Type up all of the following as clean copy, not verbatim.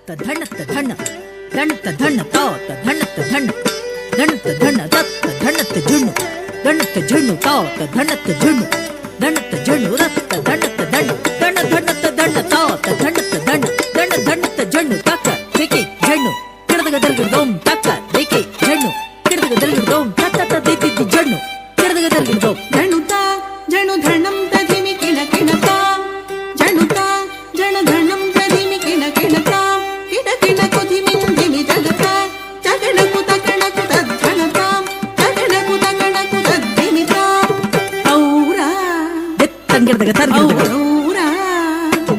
ಧಣತ ಧಣ ಧಣತ ಧಣ ತಾತ ಧಣತ ಧಣ ಧಣತ ಧಣ ರತ್ತ ಧಣತ ಜುಣ್ಣು ಧಣತ ಜುಣ್ಣು ತಾತ ಧಣತ ಜುಣ್ಣು ಧಣತ ಜುಣ್ಣು ರತ್ತ ಧಣತ ಧಣ ಧಣ ಧಣತ ಧಣ ತಾತ ಧಣತ ಧಣ ಧಣ ಧಣತ ಜುಣ್ಣು ತಕ್ಕ ದಿಕ್ಕಿ ಜಣ್ಣು ಕಿಡದಗ ದರ್ಗಿಡ್ದೋಂ ತಕ್ಕ ದಿಕ್ಕಿ ಜಣ್ಣು ಕಿಡದಗ ದರ್ಗಿಡ್ದೋಂ ತತ್ತ ದಿತ್ತಿ ಜಣ್ಣು ಕಿಡದಗ ದರ್ಗಿಡ್ದೋಂ ಜಣುತ ಜಣು ಧಣಂ ತಧಿಮಿ ಕಿಣ ಕಿಣತ ಜಣುತ ಜಣ ಧಣಂ ತಧಿಮಿ ಕಿಣ ಕಿಣತ ಕಿಣ ಕಿಣ ಕುಧಿಮಿ ಧಿಮಿ ಜಗತ ಜಗಣ ಕುತ ಕಣ ಕುತ ಧಣತ ಜಗಣ ಕುತ ಕಣ ಕುತ ಧಿಮಿತ ಔರ ದಿತ್ತಂಗಿಡದಗ ತರ್ಗಿಡ್ದಗ ಔರ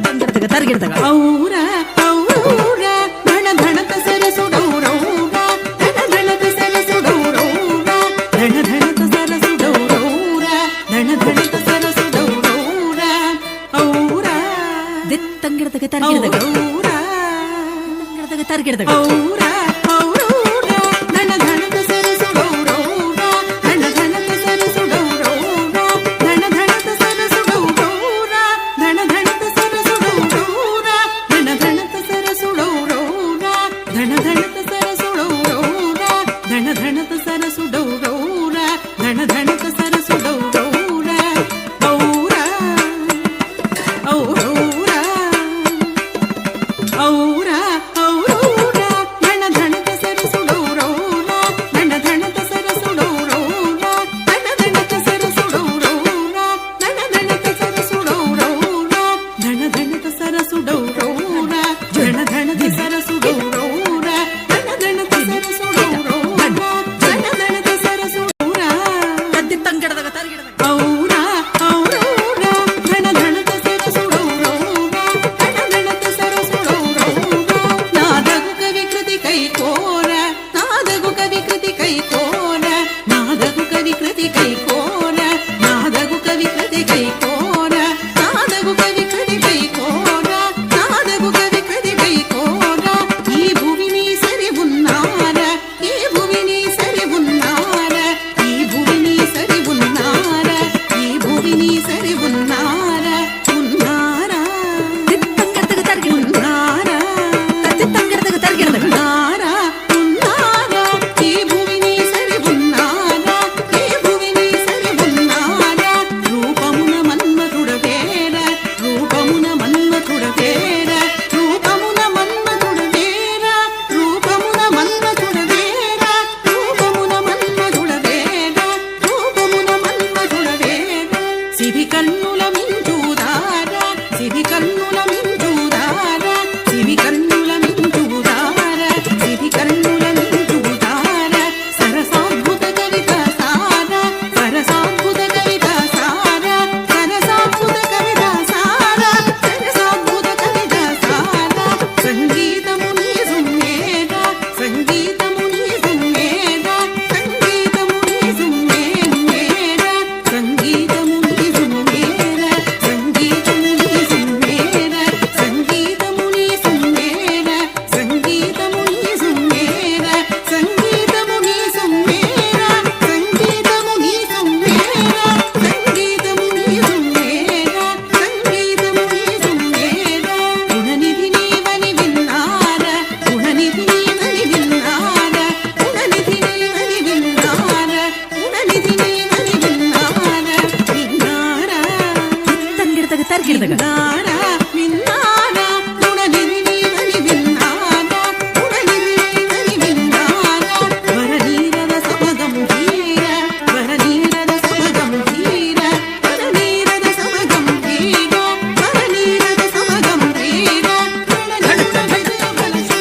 ತಂಗಿಡದಗ ತರ್ಗಿಡ್ದಗ ಔರ ಔರ ಧಣ ಧಣತ ಸರಸುಡೌರೌರ ಧಣ ಧಣತ ಸರಸುಡೌರೌರ ಧಣ ಧಣತ ಸರಸುಡೌರೌರ ಧಣ ಧಣತ ಸರಸುಡೌರೌರ ಔರ ದಿತ್ತಂಗಿಡದಗ ತರ್ಗಿಡ್ದಗ ಔರ ತಂಗಿಡದಗ ತರ್ಗಿಡ್ದಗ ಔರ ಔರ ಧಣ ಧಣತ ಸರಸುಡೌರೌರ ಧಣ ಧಣತ ಸರಸುಡೌರೌರ ಧಣ ಧಣತ ಸರಸುಡೌರೌರ ಧಣ ಧಣತ ಸರಸುಡೌರೌರ ಧಣ ಧಣತ ಸರಸುಡೌರೌರ ಧಣ ಧಣತ ಸರಸುಡೌರೌರ ಧಣ ಧಣತ ಸರಸುಡೌರೌರ ಧಣ ಧಣತ ಸರಸುಡೌರೌರ ಔರ ಔರೌರ ಔರ ಔರೌರ ಧಣ ಧಣತ ಸರಸುಡೌರೌರ ಧಣ ಧಣತ ಸರಸುಡೌರೌರ ಧಣ ಧಣತ ಸರಸುಡೌರೌರ ಧಣ ಧಣತ ಸರಸುಡೌರೌರ ಧಣ ಧಣತ ಸರಸುಡೌರೌರ ಧಣ ಧಣತ